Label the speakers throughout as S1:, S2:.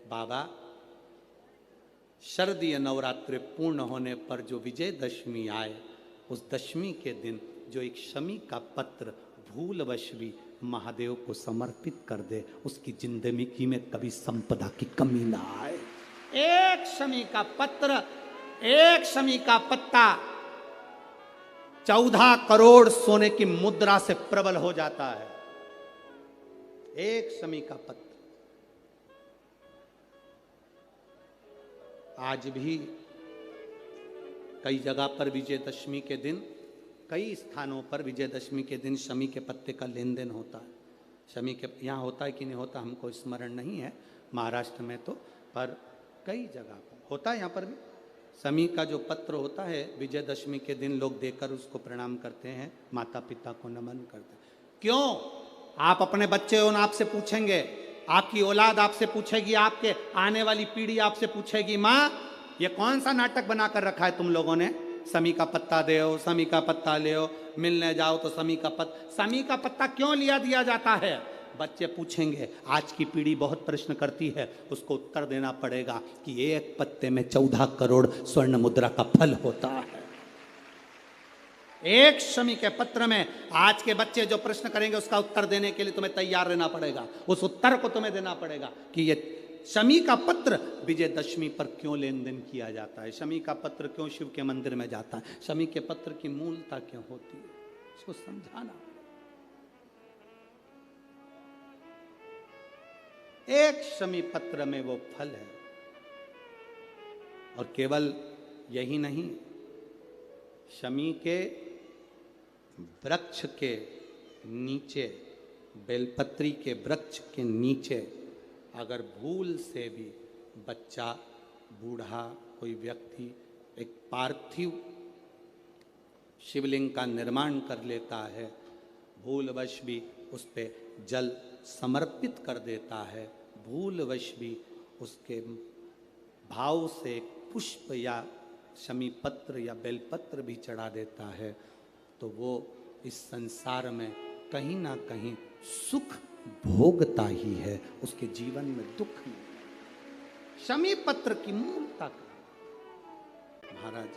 S1: बाबा, शरदीय नवरात्रि पूर्ण होने पर जो विजयदशमी आए, उस दशमी के दिन जो एक शमी का पत्र भूलवश भी महादेव को समर्पित कर दे, उसकी जिंदगी में कभी संपदा की कमी ना आए। एक शमी का पत्र, एक शमी का पत्ता 14 करोड़ सोने की मुद्रा से प्रबल हो जाता है। एक शमी का पत्र। आज भी कई जगह पर विजयदशमी के दिन, कई स्थानों पर विजयदशमी के दिन शमी के पत्ते का लेन देन होता है। शमी के यहाँ होता है कि नहीं होता हमको स्मरण नहीं है, महाराष्ट्र में तो, पर कई जगह पर होता है। यहाँ पर भी शमी का जो पत्र होता है, विजयदशमी के दिन लोग देकर उसको प्रणाम करते हैं, माता पिता को नमन करते हैं। क्यों? आप अपने बच्चे हो, आपसे पूछेंगे, आपकी औलाद आपसे पूछेगी, आपके आने वाली पीढ़ी आपसे पूछेगी, माँ ये कौन सा नाटक बनाकर रखा है तुम लोगों ने? शमी का पत्ता दे, शमी का पत्ता ले, मिलने जाओ तो शमी का पत्ता क्यों लिया दिया जाता है? बच्चे पूछेंगे। आज की पीढ़ी बहुत प्रश्न करती है, उसको उत्तर देना पड़ेगा कि एक पत्ते में 14 करोड़ स्वर्ण मुद्रा का फल होता है। एक शमी के पत्र में आज के बच्चे जो प्रश्न करेंगे, उसका उत्तर देने के लिए तुम्हें तैयार रहना पड़ेगा। उस उत्तर को तुम्हें देना पड़ेगा कि ये शमी का पत्र विजयदशमी पर क्यों लेन देन किया जाता है, शमी का पत्र क्यों शिव के मंदिर में जाता है, शमी के पत्र की मूलता क्यों होती है, इसको समझाना। एक शमी पत्र में वो फल है। और केवल यही नहीं, शमी के वृक्ष के नीचे, बेलपत्री के वृक्ष के नीचे अगर भूल से भी बच्चा, बूढ़ा, कोई व्यक्ति एक पार्थिव शिवलिंग का निर्माण कर लेता है, भूलवश भी उस पे जल समर्पित कर देता है, भूलवश भी उसके भाव से एक पुष्प या शमी पत्र या बेलपत्र भी चढ़ा देता है, तो वो इस संसार में कहीं ना कहीं सुख भोगता ही है, उसके जीवन में दुख नहीं। शमी पत्र की मूलता महाराज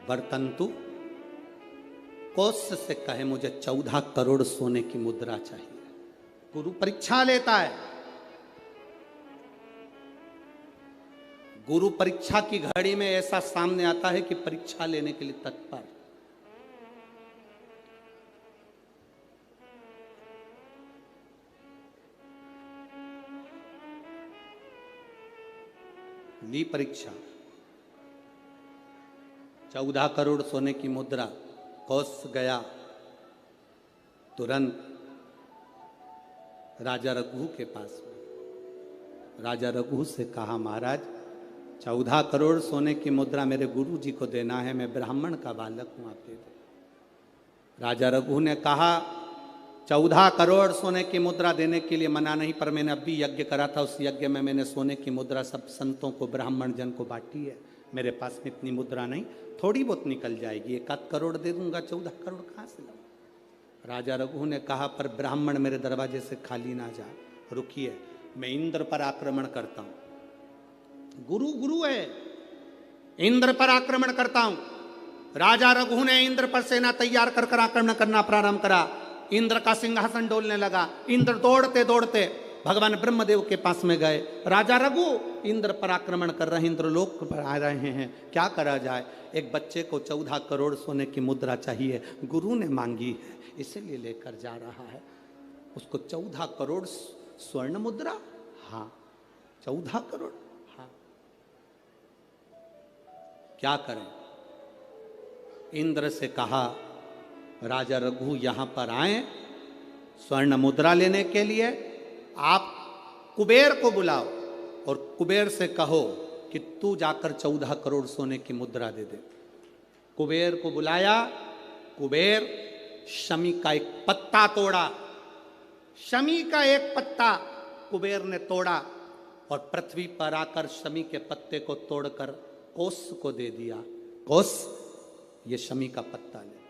S1: वर्तंतु कौत्स से कहे मुझे 14 करोड़ सोने की मुद्रा चाहिए। गुरु परीक्षा लेता है। गुरु परीक्षा की घड़ी में ऐसा सामने आता है कि परीक्षा लेने के लिए तत्पर। ली परीक्षा, 14 करोड़ सोने की मुद्रा, कौत्स गया तुरंत राजा रघु के पास में। राजा रघु से कहा, महाराज 14 करोड़ सोने की मुद्रा मेरे गुरु जी को देना है, मैं ब्राह्मण का बालक हूं, आप दे दे। राजा रघु ने कहा 14 करोड़ सोने की मुद्रा देने के लिए मना नहीं, पर मैंने अभी यज्ञ करा था, उस यज्ञ में मैंने सोने की मुद्रा सब संतों को, ब्राह्मण जन को बांटी है। मेरे पास में इतनी मुद्रा नहीं, थोड़ी बहुत निकल जाएगी, 1 करोड़ दे दूंगा, 14 करोड़ कहाँ से लाऊं? राजा रघु ने कहा, पर ब्राह्मण मेरे दरवाजे से खाली ना जा, रुकिए, मैं इंद्र पर आक्रमण करता हूं। गुरु गुरु है, इंद्र पर आक्रमण करता हूं। राजा रघु ने इंद्र पर सेना तैयार कर आक्रमण करना प्रारंभ करा। इंद्र का सिंहासन डोलने लगा। इंद्र दौड़ते दौड़ते भगवान ब्रह्मदेव के पास में गए। राजा रघु इंद्र पर आक्रमण कर रहे हैं, इंद्रलोक पर आ रहे हैं, क्या करा जाए? एक बच्चे को 14 करोड़ सोने की मुद्रा चाहिए, गुरु ने मांगी है, इसीलिए लेकर जा रहा है। उसको 14 करोड़ स्वर्ण मुद्रा, हाँ 14 करोड़, हाँ क्या करें? इंद्र से कहा, राजा रघु यहां पर आए स्वर्ण मुद्रा लेने के लिए, आप कुबेर को बुलाओ और कुबेर से कहो कि तू जाकर 14 करोड़ सोने की मुद्रा दे दे। कुबेर को बुलाया। कुबेर शमी का एक पत्ता तोड़ा। शमी का एक पत्ता कुबेर ने तोड़ा और पृथ्वी पर आकर शमी के पत्ते को तोड़कर कोस को दे दिया। कोस, ये शमी का पत्ता ले।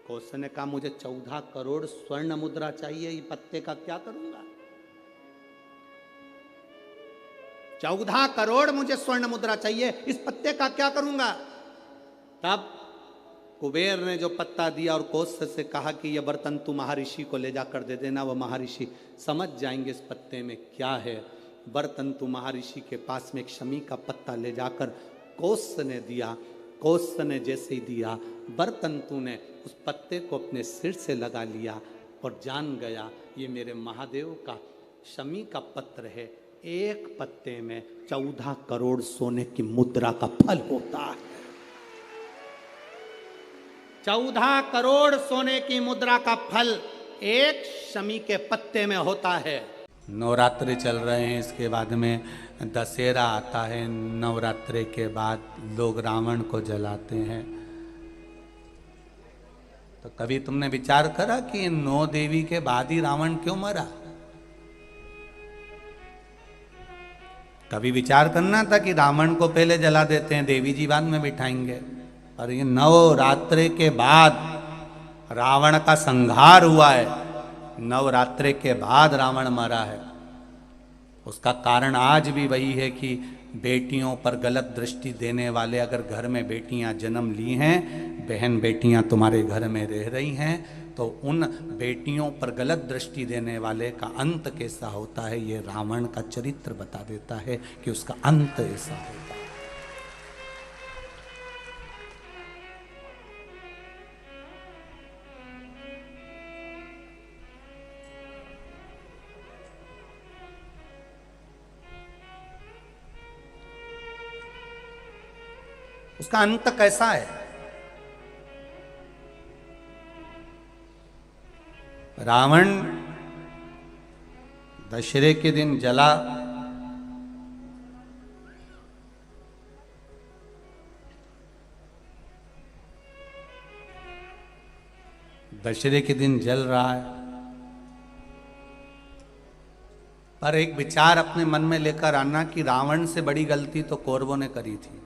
S1: कोस ने कहा, मुझे 14 करोड़ स्वर्ण मुद्रा चाहिए, ये पत्ते का क्या करूंगा? 14 करोड़ मुझे स्वर्ण मुद्रा चाहिए, इस पत्ते का क्या करूंगा? तब कुबेर ने जो पत्ता दिया और कौत्स्य से कहा कि यह बर्तन तू महर्षि को ले जाकर दे देना, वह महर्षि समझ जाएंगे इस पत्ते में क्या है। बर्तन तू महर्षि के पास में एक शमी का पत्ता ले जाकर कौत्स्य ने दिया। कौत्स्य ने जैसे ही दिया, बर्तंतु ने उस पत्ते को अपने सिर से लगा लिया और जान गया ये मेरे महादेव का शमी का पत्र है। एक पत्ते में 14 करोड़ सोने की मुद्रा का फल होता है। 14 करोड़ सोने की मुद्रा का फल एक शमी के पत्ते में होता है। नवरात्रि चल रहे हैं, इसके बाद में दशहरा आता है। नवरात्रि के बाद लोग रावण को जलाते हैं। तो कभी तुमने विचार करा कि 9 देवी के बाद ही रावण क्यों मरा? कभी विचार करना था कि रावण को पहले जला देते हैं, देवी जी बाद में बिठाएंगे। और ये नवरात्रि के बाद रावण का संहार हुआ है, नवरात्रि के बाद रावण मरा है। उसका कारण आज भी वही है कि बेटियों पर गलत दृष्टि देने वाले, अगर घर में बेटियां जन्म ली हैं, बहन बेटियां तुम्हारे घर में रह रही हैं, तो उन बेटियों पर गलत दृष्टि देने वाले का अंत कैसा होता है, ये रावण का चरित्र बता देता है कि उसका अंत ऐसा होता है। उसका अंत कैसा है? रावण दशहरे के दिन जला। दशहरे के दिन जल रहा है, पर एक विचार अपने मन में लेकर आना कि रावण से बड़ी गलती तो कौरवों ने करी थी।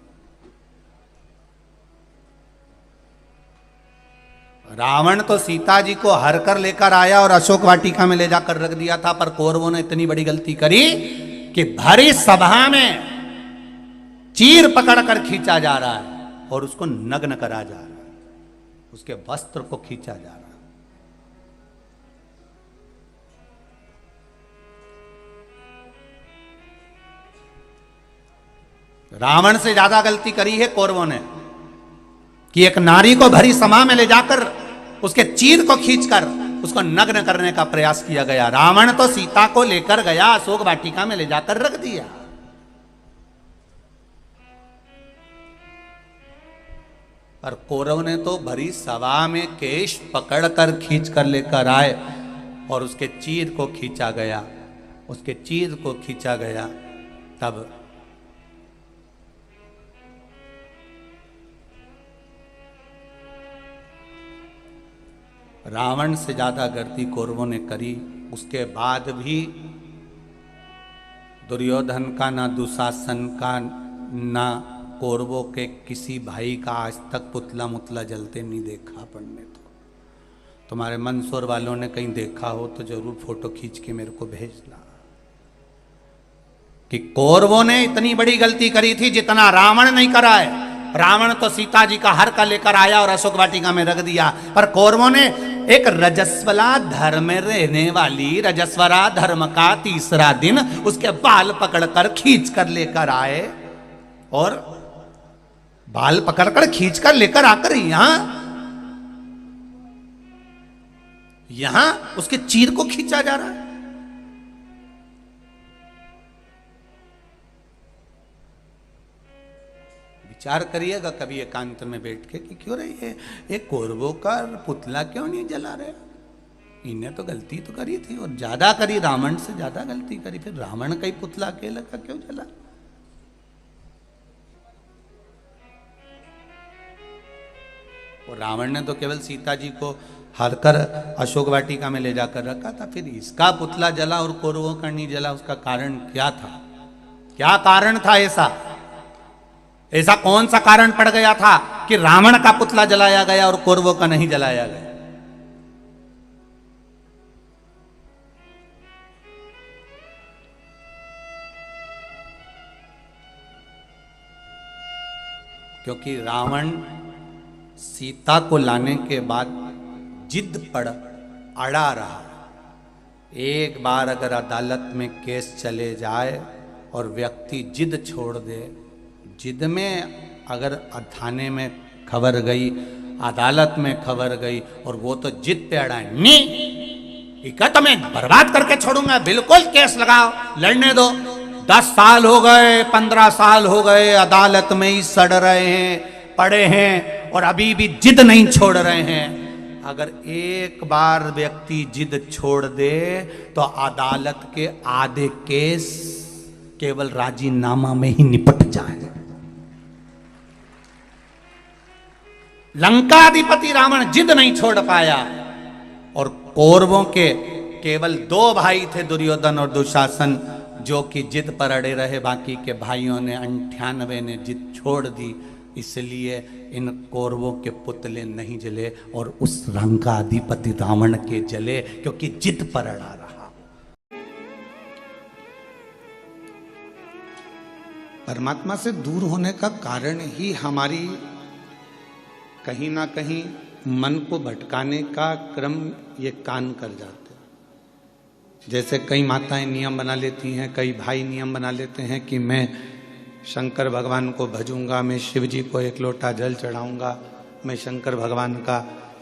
S1: रावण तो सीता जी को हर कर लेकर आया और अशोक वाटिका में ले जाकर रख दिया था, पर कौरवों ने इतनी बड़ी गलती करी कि भरी सभा में चीर पकड़कर खींचा जा रहा है और उसको नग्न करा जा रहा है, उसके वस्त्र को खींचा जा रहा है। रावण से ज्यादा गलती करी है कौरवों ने कि एक नारी को भरी सभा में ले जाकर उसके चीर को खींचकर उसको नग्न करने का प्रयास किया गया। रावण तो सीता को लेकर गया, अशोक वाटिका में ले जाकर रख दिया। पर कौरव ने तो भरी सभा में केश पकड़कर खींच कर लेकर आए और उसके चीर को खींचा गया, उसके चीर को खींचा गया। तब रावण से ज्यादा गलती कौरवों ने करी। उसके बाद भी दुर्योधन का, ना दुशासन का, ना कौरवों के किसी भाई का आज तक पुतला मुतला जलते नहीं देखा अपन ने। तो तुम्हारे मंदसौर वालों ने कहीं देखा हो तो जरूर फोटो खींच के मेरे को भेजना कि कौरवों ने इतनी बड़ी गलती करी थी जितना रावण नहीं करा है। रावण तो सीता जी का हर का लेकर आया और अशोक वाटिका में रख दिया, पर कौरवों ने एक रजस्वला धर्म में रहने वाली, रजस्वला धर्म का तीसरा दिन उसके बाल पकड़कर खींच कर लेकर आए और बाल पकड़कर खींच कर लेकर आकर यहां उसके चीर को खींचा जा रहा है। विचार करिएगा कभी एकांत में बैठ के कि क्यों रही है एक कौरवों का पुतला क्यों नहीं जला रहे। इन्हें तो गलती तो करी थी और ज्यादा करी, रावण से ज्यादा गलती करी, फिर रावण का ही पुतला अकेला का क्यों जला। और रावण ने तो केवल सीता जी को हरकर अशोक वाटिका में ले जाकर रखा था, फिर इसका पुतला जला और कौरवों का नहीं जला। उसका कारण क्या था? क्या कारण था ऐसा कौन सा कारण पड़ गया था कि रावण का पुतला जलाया गया और कौरवों का नहीं जलाया गया? क्योंकि रावण सीता को लाने के बाद जिद पर अड़ा रहा। एक बार अगर अदालत में केस चले जाए और व्यक्ति जिद छोड़ दे, जिद में अगर थाने में खबर गई, अदालत में खबर गई और वो तो जिद पे अड़ा है, नहीं इका तो मैं बर्बाद करके छोड़ूंगा, बिल्कुल केस लगाओ, लड़ने दो। 10 साल हो गए, 15 साल हो गए, अदालत में ही सड़ रहे हैं, पड़े हैं और अभी भी जिद नहीं छोड़ रहे हैं। अगर एक बार व्यक्ति जिद छोड़ दे तो अदालत के आधे केस केवल राजीनामा में ही निपट जाए। लंकाधिपति रावण जिद नहीं छोड़ पाया और कौरवों के केवल 2 भाई थे, दुर्योधन और दुशासन, जो कि जिद पर अड़े रहे। बाकी के भाइयों ने 98 ने जिद छोड़ दी। इसलिए इन कौरवों के पुतले नहीं जले और उस लंकाधिपति रावण के जले, क्योंकि जिद पर अड़ा रहा। परमात्मा से दूर होने का कारण ही हमारी कहीं ना कहीं मन को भटकाने का क्रम ये कान कर जाते हैं। जैसे कई माताएं नियम बना लेती हैं, कई भाई नियम बना लेते हैं कि मैं शंकर भगवान को भजूंगा, मैं शिव जी को 1 लोटा जल चढ़ाऊंगा, मैं शंकर भगवान का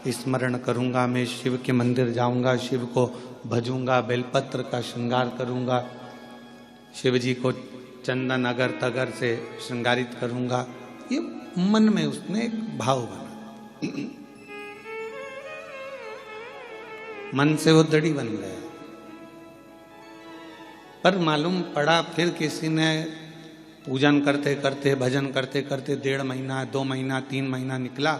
S1: स्मरण करूंगा, मैं शिव के मंदिर जाऊंगा, शिव को भजूंगा, बेलपत्र का श्रृंगार करूंगा, शिव जी को चंदन अगर तगर से श्रृंगारित करूंगा। ये मन में उसने एक भाव बना, मन से वो दड़ी बन गया। पर मालूम पड़ा फिर किसी ने पूजन करते करते, भजन करते करते 1.5 महीना, 2 महीना, 3 महीना निकला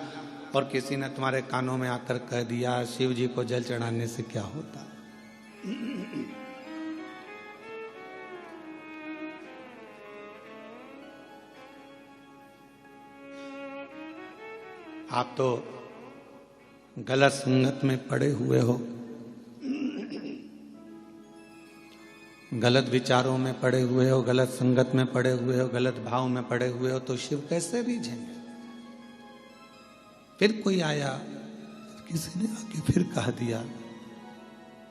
S1: और किसी ने तुम्हारे कानों में आकर कह दिया शिव जी को जल चढ़ाने से क्या होता। आप तो गलत संगत में पड़े हुए हो, गलत विचारों में पड़े हुए हो, गलत संगत में पड़े हुए हो, गलत भाव में पड़े हुए हो, तो शिव कैसे रीझेंगे। फिर कोई आया, किसी ने आके फिर कह दिया,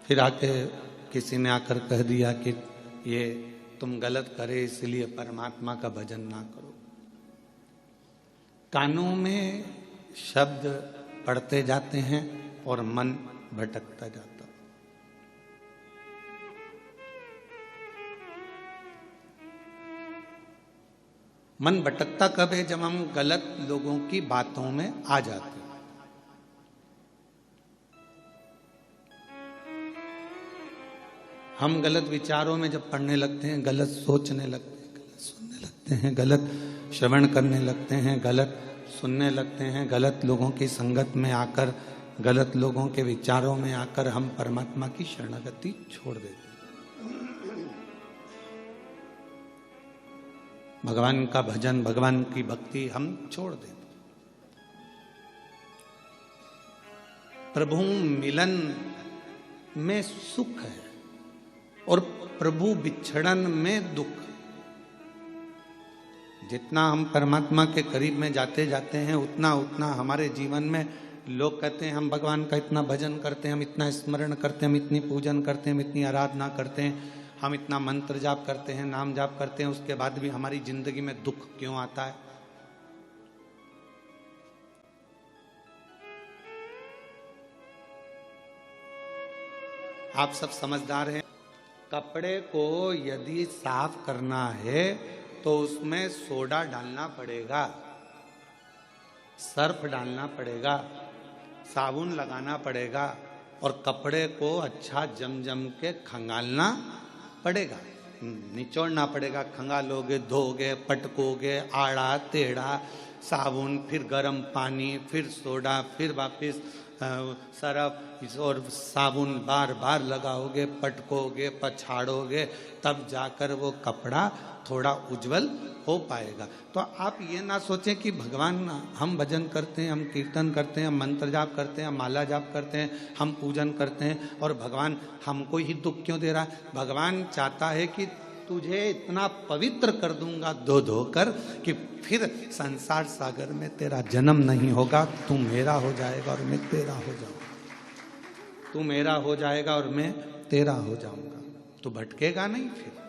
S1: फिर आके किसी ने आकर कह दिया कि ये तुम गलत करे इसलिए परमात्मा का भजन ना करो। कानों में शब्द पढ़ते जाते हैं और मन भटकता जाता। मन भटकता कब है? जब हम गलत लोगों की बातों में आ जाते हैं। हम गलत विचारों में जब पढ़ने लगते हैं, गलत सोचने लगते हैं, गलत सुनने लगते हैं, गलत श्रवण करने लगते हैं, गलत सुनने लगते हैं, गलत लोगों की संगत में आकर, गलत लोगों के विचारों में आकर हम परमात्मा की शरणागति छोड़ देते हैं। भगवान का भजन, भगवान की भक्ति हम छोड़ देते। प्रभु मिलन में सुख है और प्रभु बिछड़न में दुख। जितना हम परमात्मा के करीब में जाते जाते हैं, उतना उतना हमारे जीवन में लोग कहते हैं हम भगवान का इतना भजन करते हैं, हम इतना स्मरण करते हैं, हम इतनी पूजन करते हैं, हम इतनी आराधना करते हैं, हम इतना मंत्र जाप करते हैं, नाम जाप करते हैं, उसके बाद भी हमारी जिंदगी में दुख क्यों आता है? आप सब समझदार हैं। कपड़े को यदि साफ करना है तो उसमें सोडा डालना पड़ेगा, सर्फ डालना पड़ेगा, साबुन लगाना पड़ेगा और कपड़े को अच्छा जम जम के खंगालना पड़ेगा, निचोड़ना पड़ेगा। खंगालोगे, धोगे, पटकोगे, आड़ा टेढ़ा, साबुन, फिर गर्म पानी, फिर सोडा, फिर वापस सरफ और साबुन बार बार लगाओगे, पटकोगे, पछाड़ोगे, तब जाकर वो कपड़ा थोड़ा उज्जवल हो पाएगा। तो आप ये ना सोचें कि भगवान, हम भजन करते हैं, हम कीर्तन करते हैं, हम मंत्र जाप करते हैं, हम माला जाप करते हैं, हम पूजन करते हैं और भगवान हमको ही दुख क्यों दे रहा है? भगवान चाहता है कि तुझे इतना पवित्र कर दूंगा धो धोकर कि फिर संसार सागर में तेरा जन्म नहीं होगा। तू मेरा हो जाएगा और मैं तेरा हो जाऊंगा। तू मेरा हो जाएगा और मैं तेरा हो जाऊंगा। तू भटकेगा नहीं फिर।